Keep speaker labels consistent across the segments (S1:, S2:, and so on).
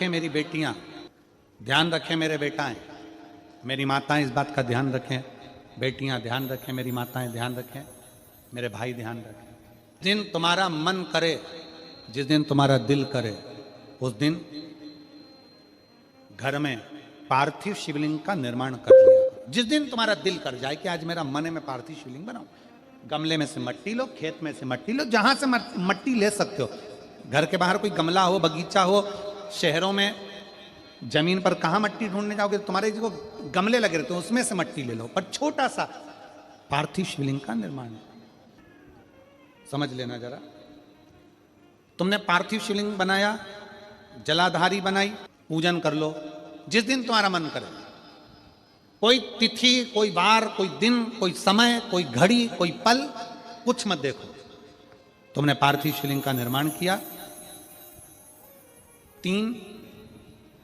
S1: रखें मेरी बेटियां, ध्यान रखें मेरे बेटाएं, मेरी माताएं इस बात का ध्यान रखें, बेटियां ध्यान रखें, मेरी माताएं ध्यान रखें, मेरे भाई ध्यान रखें। जिस दिन तुम्हारा मन करे, जिस दिन तुम्हारा दिल करे, उस दिन घर में पार्थिव शिवलिंग का निर्माण कर लिया। जिस दिन तुम्हारा दिल कर जाए कि आज मेरा मन है मैं पार्थिव शिवलिंग बनाऊं, गमले में से मट्टी लो, खेत में से मट्टी लो, जहां से मट्टी ले सकते हो। घर के बाहर कोई गमला हो, बगीचा हो, शहरों में जमीन पर कहां मट्टी ढूंढने जाओगे, तुम्हारे जो गमले लगे रहते हैं उसमें से मट्टी ले लो, पर छोटा सा पार्थिव शिवलिंग का निर्माण समझ लेना जरा। तुमने पार्थिव शिवलिंग बनाया, जलाधारी बनाई, पूजन कर लो जिस दिन तुम्हारा मन करे। कोई तिथि, कोई वार, कोई दिन, कोई समय, कोई घड़ी, कोई पल, कुछ मत देखो। तुमने पार्थिव शिवलिंग का निर्माण किया। 3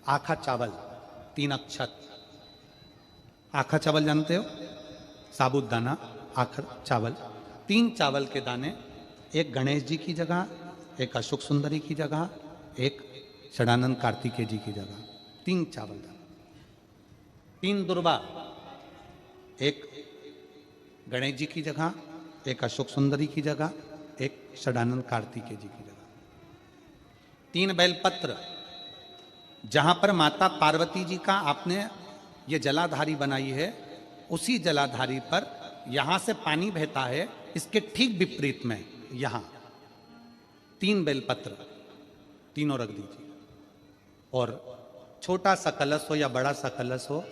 S1: आखा चावल, 3 अक्षत। आखा चावल जानते हो, साबुत दाना, आखा चावल। 3 चावल के दाने, एक गणेश जी की जगह, एक अशोक सुंदरी की जगह, एक षडानंद कार्तिकेय जी की जगह। 3 चावल दाना। 3 दुर्वा, एक गणेश जी की जगह, एक अशोक सुंदरी की जगह, एक षडानंद कार्तिकेय जी की जगह। 3 बेलपत्र, जहां पर माता पार्वती जी का आपने ये जलाधारी बनाई है, उसी जलाधारी पर यहां से पानी बहता है, इसके ठीक विपरीत में यहां 3 बेलपत्र, तीनों रख दीजिए। और छोटा सा कलश हो या बड़ा सा कलश हो,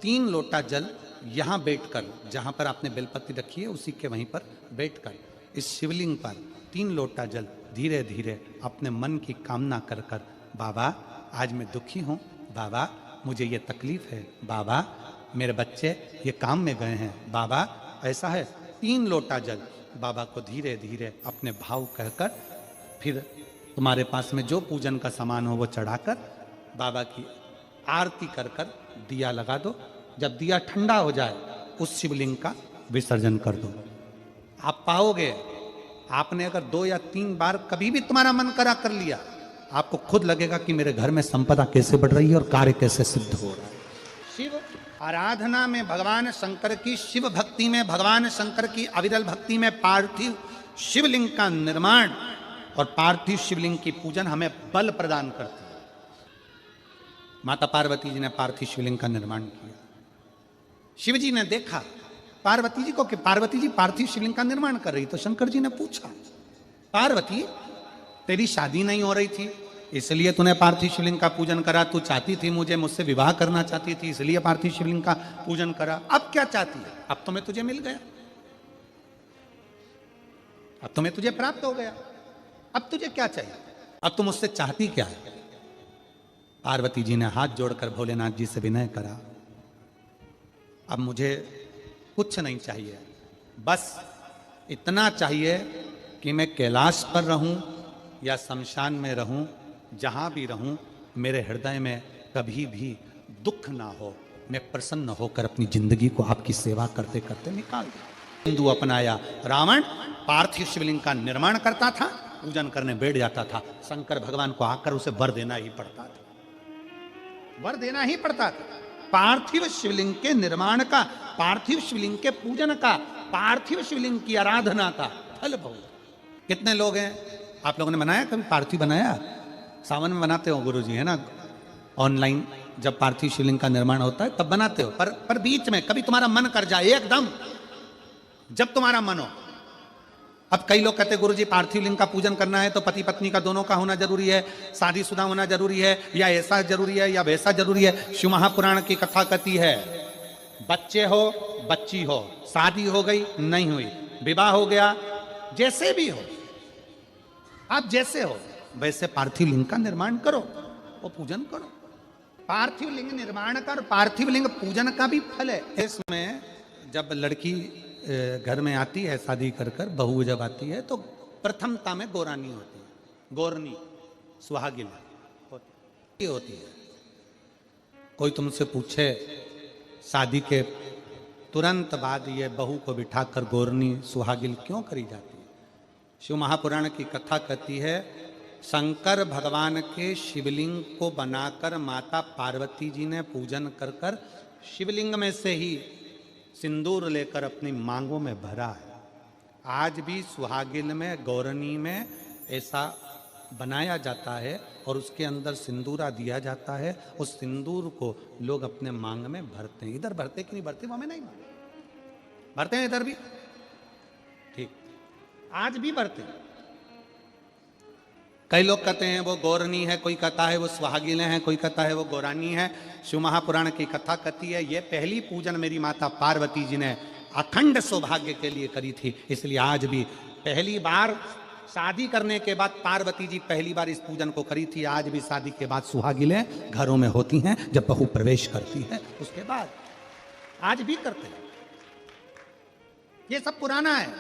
S1: 3 लोटा जल यहां बैठकर, जहां पर आपने बेलपत्ती रखी है उसी के वहीं पर बैठकर इस शिवलिंग पर 3 लोटा जल धीरे धीरे अपने मन की कामना कर कर, बाबा आज मैं दुखी हूं, बाबा मुझे ये तकलीफ है, बाबा मेरे बच्चे ये काम में गए हैं, बाबा ऐसा है। 3 लोटा जल बाबा को धीरे धीरे अपने भाव कहकर, फिर तुम्हारे पास में जो पूजन का सामान हो वो चढ़ाकर बाबा की आरती कर कर दिया लगा दो। जब दिया ठंडा हो जाए उस शिवलिंग का विसर्जन कर दो। आप पाओगे, आपने अगर 2 या 3 बार कभी भी तुम्हारा मन करा कर लिया, आपको खुद लगेगा कि मेरे घर में संपदा कैसे बढ़ रही है और कार्य कैसे सिद्ध हो रहा है। शिव आराधना में भगवान शंकर की, शिव भक्ति में भगवान शंकर की अविरल भक्ति में पार्थिव शिवलिंग का निर्माण और पार्थिव शिवलिंग की पूजन हमें बल प्रदान करती है। माता पार्वती जी ने पार्थिव शिवलिंग का निर्माण किया। शिव जी ने देखा पार्वती जी को कि पार्वती जी पार्थिव शिवलिंग का निर्माण कर रही, तो शंकर जी ने पूछा, पार्वती तेरी शादी नहीं हो रही थी इसलिए तूने पार्थिव शिवलिंग का पूजन करा, तू चाहती थी मुझे, मुझसे विवाह करना चाहती थी इसलिए पार्थिव शिवलिंग का पूजन करा, अब क्या चाहती है? अब तो मैं तुझे मिल गया, अब तो मैं तुझे प्राप्त हो गया, अब तुझे क्या चाहिए, अब तुम मुझसे चाहती क्या है? पार्वती जी ने हाथ जोड़कर भोलेनाथ जी से विनय करा, अब मुझे कुछ नहीं चाहिए, बस इतना चाहिए कि मैं कैलाश पर रहूं या शमशान में रहूं, जहां भी रहूं मेरे हृदय में कभी भी दुख ना हो, मैं प्रसन्न होकर अपनी जिंदगी को आपकी सेवा करते करते निकाल दूं। हिंदू अपनाया, रावण पार्थिव शिवलिंग का निर्माण करता था, पूजन करने बैठ जाता था, शंकर भगवान को आकर उसे वर देना ही पड़ता था, वर देना ही पड़ता था। पार्थिव शिवलिंग के निर्माण का, पार्थिव शिवलिंग के पूजन का, पार्थिव शिवलिंग की आराधना का फल बहुत। कितने लोग हैं, आप लोगों ने बनाया कभी पार्थिव? बनाया, सावन में बनाते हो गुरुजी, है ना, ऑनलाइन जब पार्थिव शिवलिंग का निर्माण होता है तब बनाते हो, पर बीच में कभी तुम्हारा मन कर जाए एकदम, जब तुम्हारा मन हो। अब कई लोग कहते हैं गुरुजी पार्थिव लिंग का पूजन करना है तो पति पत्नी का दोनों का होना जरूरी है, शादीशुदा होना जरूरी है, या ऐसा जरूरी है या वैसा जरूरी है। शिव महापुराण की कथा कहती है बच्चे हो बच्ची हो, शादी हो गई नहीं हुई, विवाह हो गया, जैसे भी हो, आप जैसे हो वैसे पार्थिव लिंग का निर्माण करो और पूजन करो। पार्थिव लिंग निर्माण कर, पार्थिव लिंग पूजन का भी फल है। इसमें जब लड़की घर में आती है शादी कर कर, बहू जब आती है तो प्रथमता में गोरानी होती है, गोरनी सुहागिन होती है। कोई तुमसे पूछे शादी के तुरंत बाद ये बहू को बिठाकर गोरनी सुहागिन क्यों करी जाती है? शिव महापुराण की कथा कहती है शंकर भगवान के शिवलिंग को बनाकर माता पार्वती जी ने पूजन कर कर शिवलिंग में से ही सिंदूर लेकर अपनी मांगों में भरा है। आज भी सुहागिन में, गौरनी में ऐसा बनाया जाता है और उसके अंदर सिंदूरा दिया जाता है। उस सिंदूर को लोग अपने मांग में भरते हैं। इधर भरते कि नहीं भरते वो हमें नहीं मालूम। भरते हैं इधर भी? ठीक, आज भी भरते हैं। कई लोग कहते हैं वो गौरनी है, कोई कहता है वो सुहागिनें हैं, कोई कहता है वो गौरानी है। शिव महापुराण की कथा कहती है ये पहली पूजन मेरी माता पार्वती जी ने अखंड सौभाग्य के लिए करी थी, इसलिए आज भी पहली बार शादी करने के बाद पार्वती जी पहली बार इस पूजन को करी थी। आज भी शादी के बाद सुहागिनें घरों में होती हैं, जब बहू प्रवेश करती है उसके बाद आज भी करते हैं। ये सब पुराना है,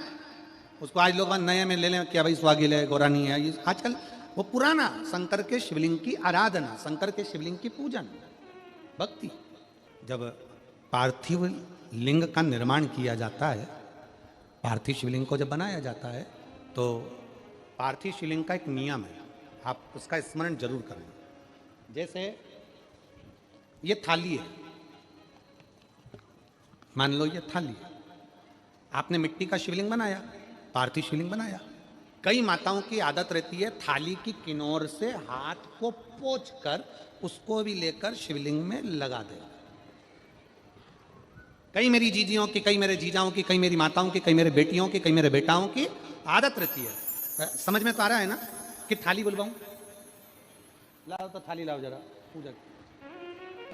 S1: उसको आज लोग नए में ले लें क्या भाई सुहागिन है, गौरानी है। ये आजकल वो पुराना शंकर के शिवलिंग की आराधना, शंकर के शिवलिंग की पूजन, भक्ति। जब पार्थिव लिंग का निर्माण किया जाता है, पार्थिव शिवलिंग को जब बनाया जाता है तो पार्थिव शिवलिंग का एक नियम है, आप उसका स्मरण जरूर करें। जैसे ये थाली है, मान लो ये थाली है, आपने मिट्टी का शिवलिंग बनाया, पार्थिव शिवलिंग बनाया। कई माताओं की आदत रहती है थाली की किनार से हाथ को पोंछकर उसको भी लेकर शिवलिंग में लगा दे। कई मेरी जीजियों की, कई मेरे जीजाओं की, कई मेरी माताओं की, कई मेरे बेटियों की, कई मेरे बेटाओं की आदत रहती है। समझ में तो आ रहा है ना कि थाली बुलवाऊं? लाओ तो थाली लाओ जरा पूजा।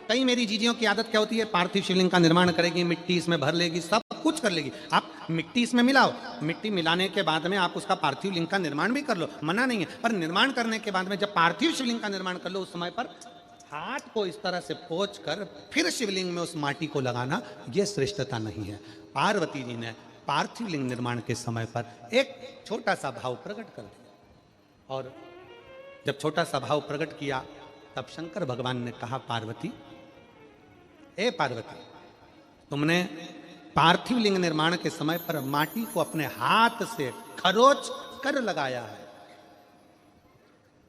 S1: कई मेरी जीजियों की आदत क्या होती है, पार्थिव शिवलिंग का निर्माण करेगी, मिट्टी इसमें भर लेगी, सब कुछ कर लेगी। आप मिट्टी इसमें मिलाओ, मिट्टी मिलाने के बाद में आप उसका पार्थिव लिंग का निर्माण भी कर लो, मना नहीं है। पर निर्माण करने के बाद में जब पार्थिव शिवलिंग का निर्माण कर लो, उस समय पर हाथ को इस तरह से पोंछ कर फिर शिवलिंग में उस माटी को लगाना, यह श्रेष्ठता नहीं है। पार्वती जी ने पार्थिव लिंग निर्माण के समय पर एक छोटा सा भाव प्रकट कर दिया, और जब छोटा सा भाव प्रकट किया तब शंकर भगवान ने कहा, पार्वती, ए पार्वती, तुमने पार्थिव लिंग निर्माण के समय पर माटी को अपने हाथ से खरोच कर लगाया है,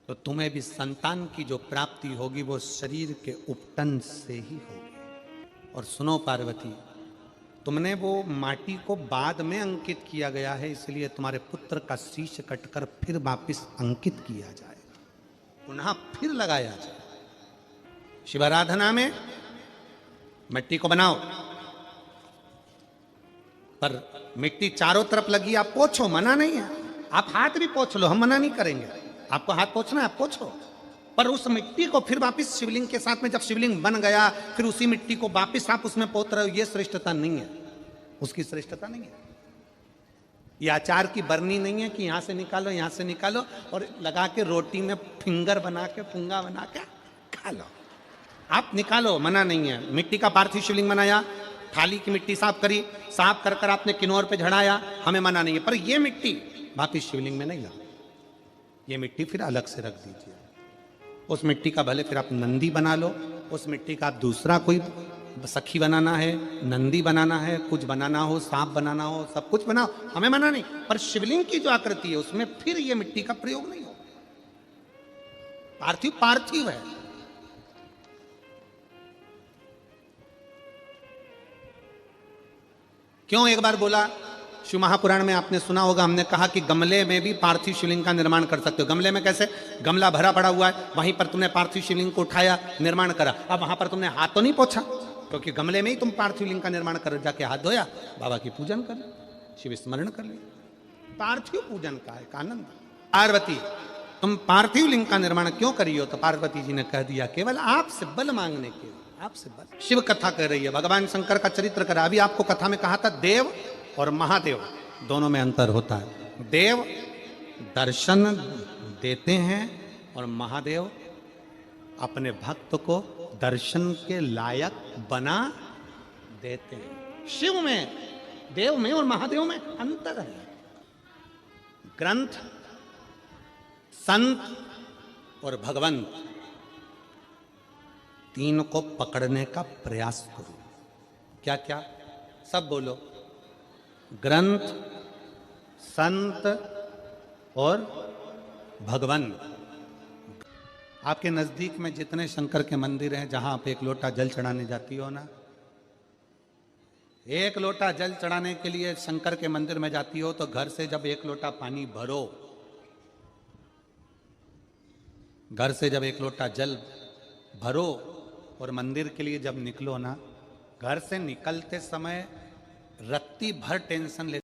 S1: तो तुम्हें भी संतान की जो प्राप्ति होगी वो शरीर के उपटन से ही होगी। और सुनो पार्वती, तुमने वो माटी को बाद में अंकित किया गया है, इसलिए तुम्हारे पुत्र का शीश कटकर फिर वापिस अंकित किया जाएगा, पुनः फिर लगाया जाएगा। शिवाराधना में मिट्टी को बनाओ, पर मिट्टी चारों तरफ लगी, आप पोछो, मना नहीं है। आप हाथ भी पोछ लो, हम मना नहीं करेंगे। आपको हाथ पोछना है आप पोछो, पर उस मिट्टी को फिर वापस शिवलिंग के साथ में, जब शिवलिंग बन गया फिर उसी मिट्टी को वापस आप उसमें पोत रहे हो, ये श्रेष्ठता नहीं है, उसकी श्रेष्ठता नहीं है। ये आचार की बरनी नहीं है कि यहां से निकालो, यहां से निकालो और लगा के रोटी में फिंगर बना के, पुंगा बना के खा लो। आप निकालो, मना नहीं है। मिट्टी का पार्थिव शिवलिंग बनाया, थाली की मिट्टी साफ करी, साफ कर कर आपने किनौर पे झड़ाया, हमें मना नहीं है। पर ये मिट्टी वापिस शिवलिंग में नहीं लगा, ये मिट्टी फिर अलग से रख दीजिए। उस मिट्टी का भले फिर आप नंदी बना लो, उस मिट्टी का आप दूसरा कोई सखी बनाना है, नंदी बनाना है, कुछ बनाना हो, सांप बनाना हो, सब कुछ बनाओ, हमें मना नहीं। पर शिवलिंग की जो आकृति है उसमें फिर ये मिट्टी का प्रयोग नहीं हो। पार्थिव पार्थिव है। क्यों एक बार बोला, शिव महापुराण में आपने सुना होगा, हमने कहा कि गमले में भी पार्थिव शिवलिंग का निर्माण कर सकते हो। गमले में कैसे? गमला भरा पड़ा हुआ है, वहीं पर तुमने पार्थिव शिवलिंग को उठाया, निर्माण करा। अब वहां पर तुमने हाथ तो नहीं पोछा, क्योंकि गमले में ही तुम पार्थिव लिंग का निर्माण कर, जाके हाथ धोया, बाबा की पूजन कर, शिव स्मरण कर लिया। पार्थिव पूजन का एक आनंद। पार्वती, तुम पार्थिव लिंग का निर्माण क्यों करी हो? तो पार्वती जी ने कह दिया, केवल आपसे बल मांगने के लिए, आपसे बल। शिव कथा कर रही है, भगवान शंकर का चरित्र करा। अभी आपको कथा में कहा था देव और महादेव दोनों में अंतर होता है। देव दर्शन देते हैं और महादेव अपने भक्त को दर्शन के लायक बना देते हैं। शिव में, देव में और महादेव में अंतर है। ग्रंथ, संत और भगवंत, तीन को पकड़ने का प्रयास करो। क्या क्या? सब बोलो। ग्रंथ, संत और भगवंत, आपके नजदीक में जितने शंकर के मंदिर हैं जहां आप एक लोटा जल चढ़ाने जाती हो ना, एक लोटा जल चढ़ाने के लिए शंकर के मंदिर में जाती हो तो घर से जब एक लोटा पानी भरो, घर से जब एक लोटा जल भरो और मंदिर के लिए जब निकलो ना, घर से निकलते समय रत्ती भर टेंशन ले